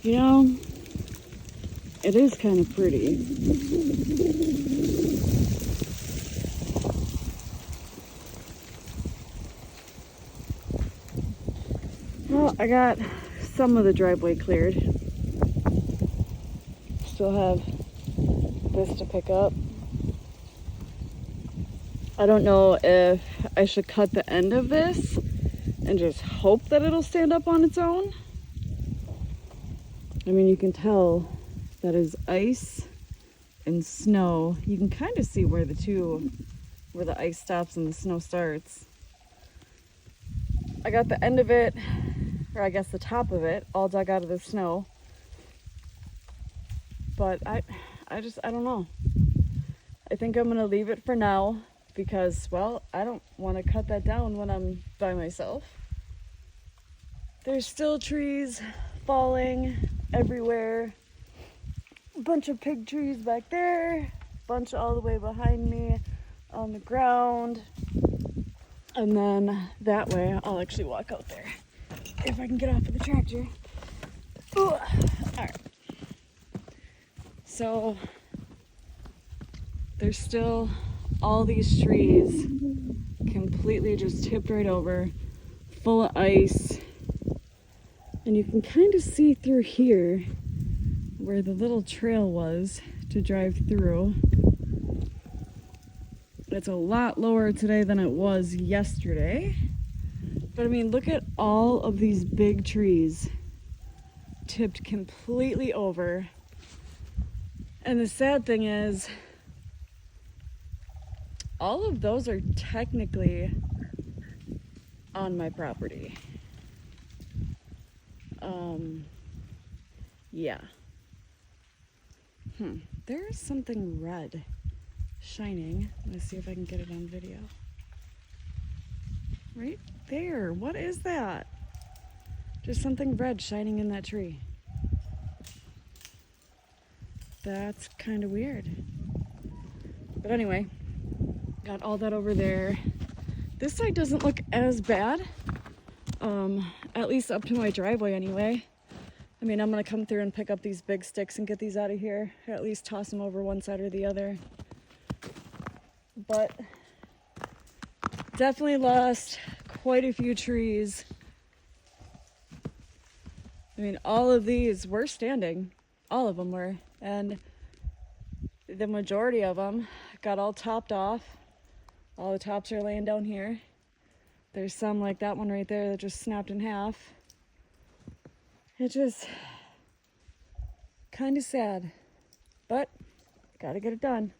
You know, it is kind of pretty. Well, I got some of the driveway cleared. Still have this to pick up. I don't know if I should cut the end of this and just hope that it'll stand up on its own. I mean, you can tell that is ice and snow. You can kind of see where the ice stops and the snow starts. I got the end of it, or I guess the top of it, all dug out of the snow. But I don't know. I think I'm gonna leave it for now because, well, I don't want to cut that down when I'm by myself. There's still trees falling everywhere. A bunch of big trees back there, a bunch all the way behind me on the ground. And then that way, I'll actually walk out there if I can get off of the tractor. Ooh. All right. So there's still all these trees completely just tipped right over, full of ice. And you can kind of see through here where the little trail was to drive through. It's a lot lower today than it was yesterday. But I mean, look at all of these big trees tipped completely over. And the sad thing is, all of those are technically on my property. Yeah. There's something red shining. Let's see if I can get it on video. Right there. What is that? Just something red shining in that tree. That's kind of weird. But anyway, got all that over there. This side doesn't look as bad. At least up to my driveway anyway. I mean, I'm gonna come through and pick up these big sticks and get these out of here, or at least toss them over one side or the other. But definitely lost quite a few trees. I mean, all of these were standing. All of them were. And the majority of them got all topped off. All the tops are laying down here. There's some like that one right there that just snapped in half. It's just kind of sad, but gotta get it done.